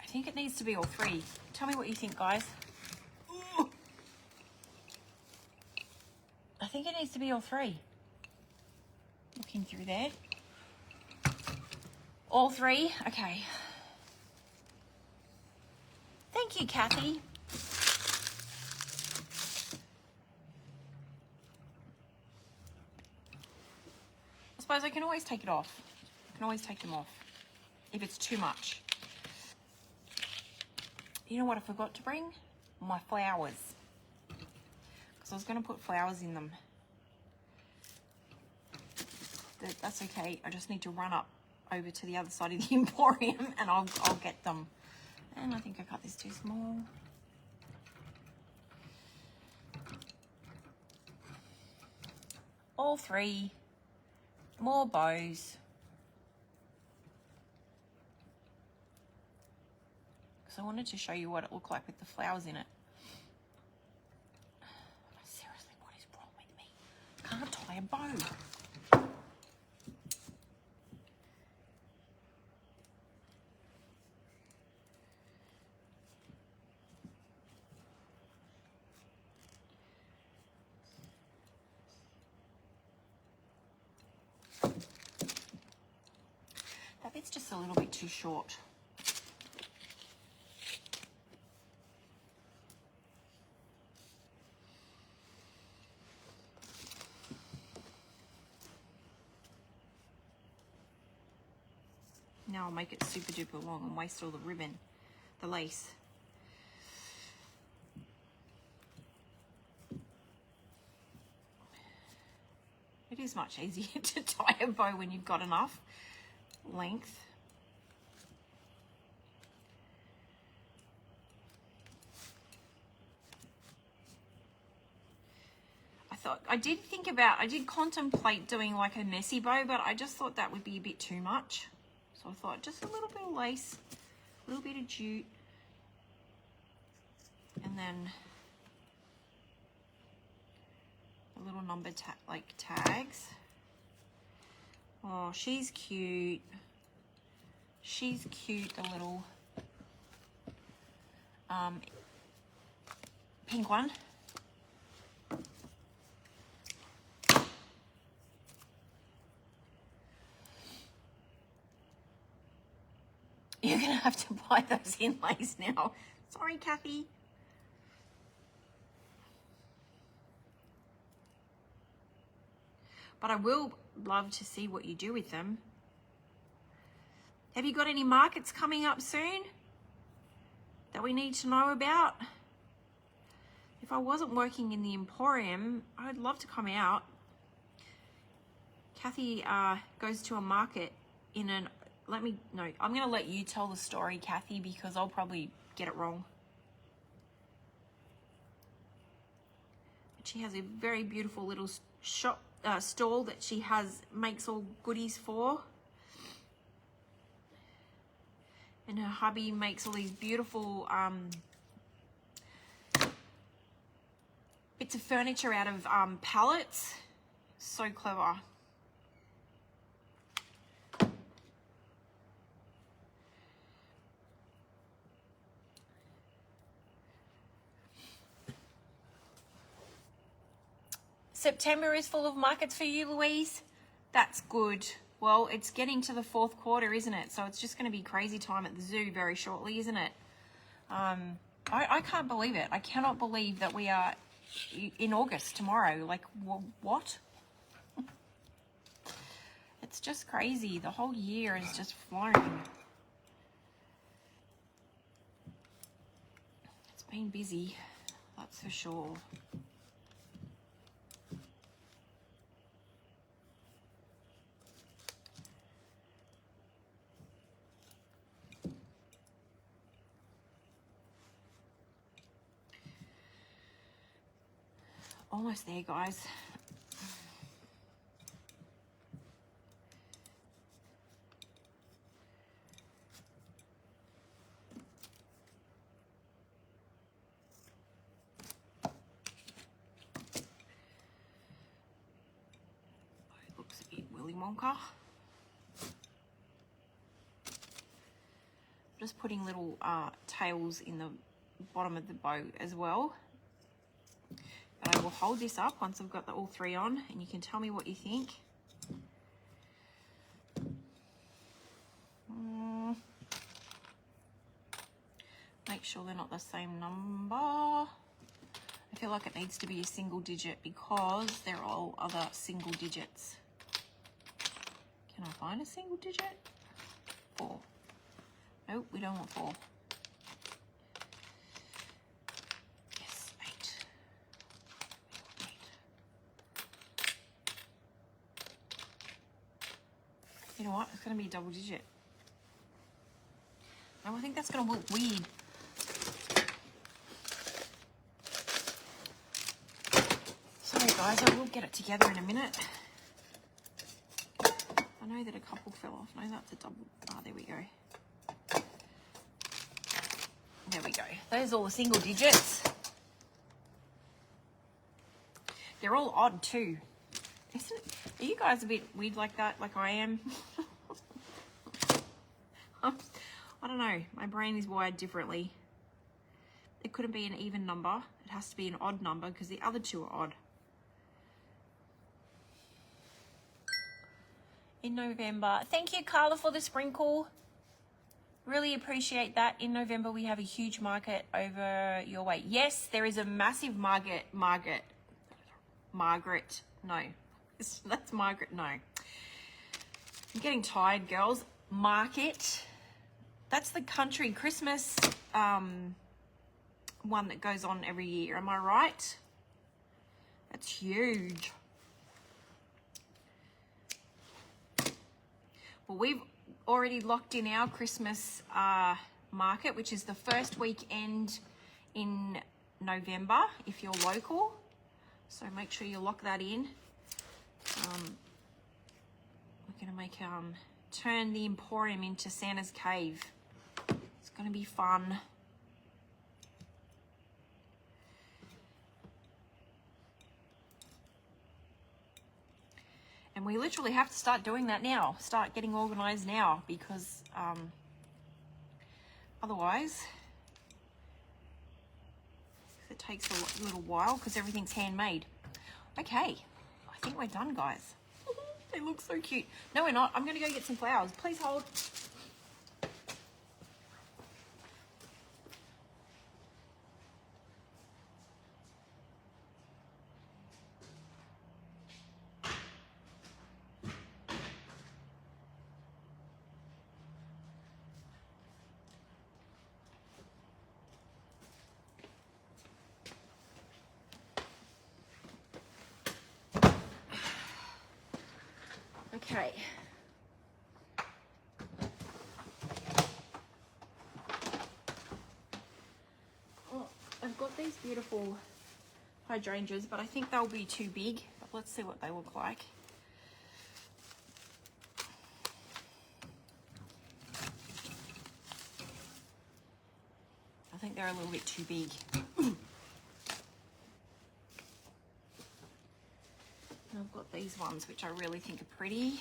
I think it needs to be all 3. Tell me what you think, guys. Ooh. I think it needs to be all 3. Looking through there. All 3? Okay. Thank you, Kathy. I suppose I can always take it off. I can always take them off if it's too much. You know what I forgot to bring? My flowers. Because I was going to put flowers in them. That's okay. I just need to run up over to the other side of the emporium and I'll get them. And I think I cut this too small. All 3. More bows. Because I wanted to show you what it looked like with the flowers in it. Seriously, what is wrong with me? Can't tie a bow. That bit's just a little bit too short. Now I'll make it super duper long and waste all the ribbon, the lace. It is much easier to tie a bow when you've got enough length. I did contemplate doing like a messy bow, but I just thought that would be a bit too much. So I thought just a little bit of lace, a little bit of jute, and then a little number tags. Oh, she's cute. She's cute, the little pink one. You're going to have to buy those inlays now. Sorry, Kathy. But I will love to see what you do with them. Have you got any markets coming up soon that we need to know about? If I wasn't working in the Emporium, I'd love to come out. Kathy goes to a market in an... I'm going to let you tell the story, Kathy, because I'll probably get it wrong. She has a very beautiful little shop stall that she makes all goodies for. And her hubby makes all these beautiful bits of furniture out of pallets. So clever. September is full of markets for you, Louise. That's good. Well, it's getting to the fourth quarter, isn't it? So it's just going to be crazy time at the zoo very shortly, isn't it? I can't believe it. I cannot believe that we are in August tomorrow. Like, what? It's just crazy. The whole year is just flown. It's been busy, that's for sure. Almost there, guys. It looks a bit Willy Wonka. Just putting little tails in the bottom of the bow as well. But I will hold this up once I've got all three on, and you can tell me what you think. Make sure they're not the same number. I feel like it needs to be a single digit because they're all other single digits. Can I find a single digit? 4. Nope, we don't want 4. Yes, 8. You know what? It's going to be a double digit. No, I think that's going to look weird. Sorry guys, I will get it together in a minute. I know that a couple fell off. No, that's a double. Ah, there we go. There we go. Those are all the single digits. They're all odd too. Isn't it? Are you guys a bit weird like that, like I am? I don't know. My brain is wired differently. It couldn't be an even number. It has to be an odd number because the other two are odd. In November. Thank you, Carla, for the sprinkle. Really appreciate that. In November, we have a huge market over your way. Yes, there is a massive Margaret. No. That's Margaret. No. I'm getting tired, girls. market. That's the country Christmas one that goes on every year. Am I right? That's huge. Well, we've already locked in our Christmas market, which is the first weekend in November if you're local. So make sure you lock that in. We're going to make turn the Emporium into Santa's Cave. It's going to be fun. And we literally have to start doing that now. Start getting organized now, because otherwise it takes a little while because everything's handmade. Okay, I think we're done, guys. They look so cute. No, we're not. I'm going to go get some flowers. Please hold. Okay. Oh, I've got these beautiful hydrangeas, but I think they'll be too big. But let's see what they look like. I think they're a little bit too big. And I've got these ones which I really think are pretty.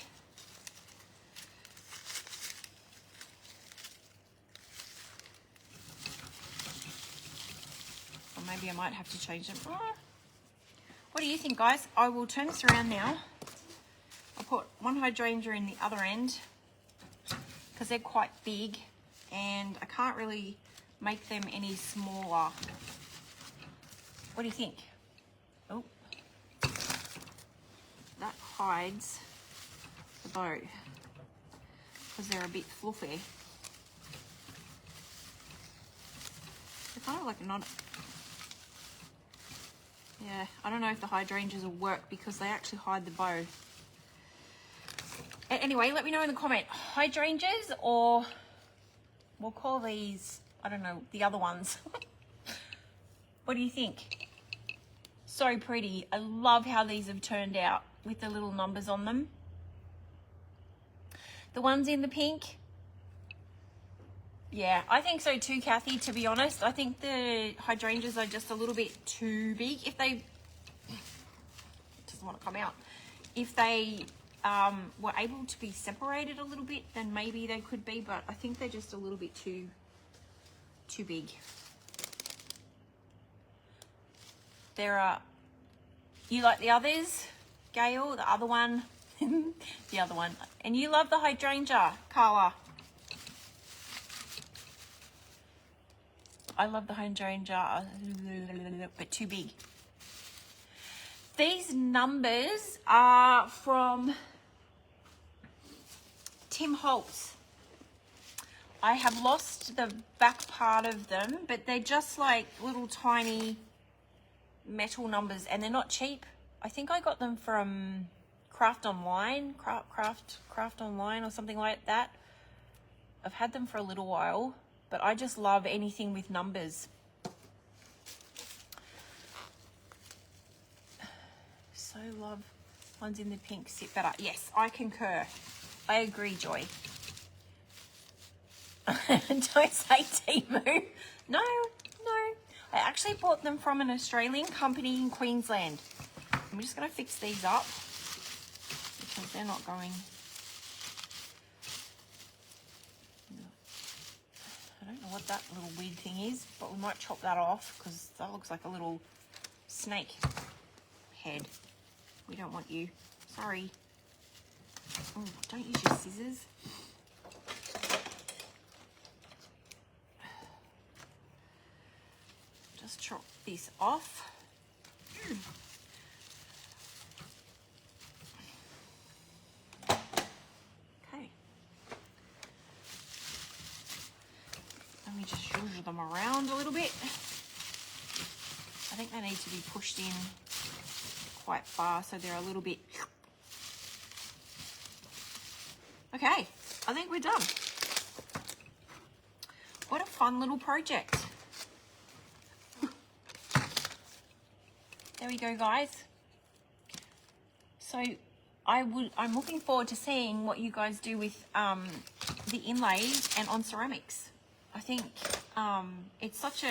Or maybe I might have to change them. Oh. What do you think, guys? I will turn this around now. I'll put one hydrangea in the other end because they're quite big and I can't really make them any smaller. What do you think? Oh. That hides the bow because they're a bit fluffy. They're kind of like not. Yeah, I don't know if the hydrangeas will work because they actually hide the bow. Anyway, let me know in the comment. Hydrangeas, or we'll call these, I don't know, the other ones. What do you think? So pretty. I love how these have turned out with the little numbers on them. The ones in the pink. Yeah, I think so too, Kathy, to be honest. I think the hydrangeas are just a little bit too big. If they, it doesn't want to come out. If they were able to be separated a little bit, then maybe they could be, but I think they're just a little bit too big. There are, you like the others, Gail, the other one, the other one. And you love the hydrangea, Carla. I love the hydrangea, but too big. These numbers are from Tim Holtz. I have lost the back part of them, but they're just like little tiny metal numbers and they're not cheap. I think I got them from Craft Online or something like that. I've had them for a little while, but I just love anything with numbers. So love ones in the pink sit better. Yes, I concur. I agree, Joy. Don't say Temu. No. I actually bought them from an Australian company in Queensland. I'm just going to fix these up because they're not going. I don't know what that little weird thing is, but we might chop that off because that looks like a little snake head. We don't want you. Sorry. Oh, don't use your scissors. Just chop this off. Okay. around a little bit. I think they need to be pushed in quite far so they're a little bit... Okay, I think we're done. What a fun little project. There we go, guys. So I'm looking forward to seeing what you guys do with the inlays and on ceramics. I think it's such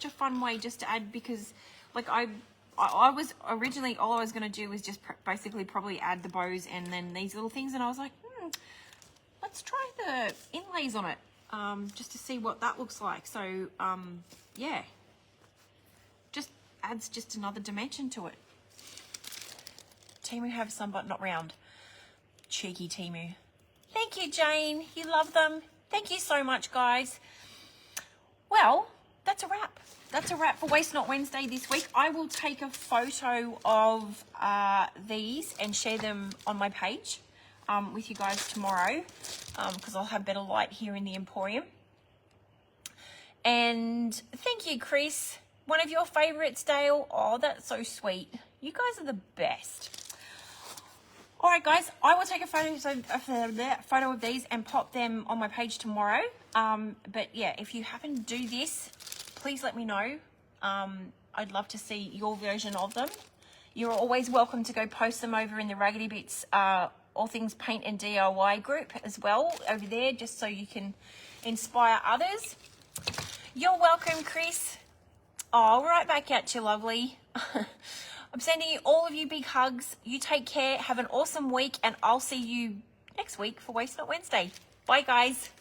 a fun way just to add, because like I was originally, all I was going to do was just basically probably add the bows and then these little things, and I was like, let's try the inlays on it just to see what that looks like. So yeah, just adds just another dimension to it. Timu have some but not round. Cheeky Timu. Thank you, Jane. You love them. Thank you so much, guys. Well, that's a wrap. That's a wrap for Waste Not Wednesday this week. I will take a photo of these and share them on my page with you guys tomorrow, because I'll have better light here in the Emporium. And thank you, Chris. One of your favorites, Dale. Oh, that's so sweet. You guys are the best. All right, guys, I will take a photo of these and pop them on my page tomorrow. But yeah, if you happen to do this, please let me know. I'd love to see your version of them. You're always welcome to go post them over in the Raggedy Bits All Things Paint and DIY group as well over there, just so you can inspire others. You're welcome, Chris. Oh, right back at you, lovely. I'm sending you all of you big hugs. You take care. Have an awesome week, and I'll see you next week for Waste Not Wednesday. Bye, guys.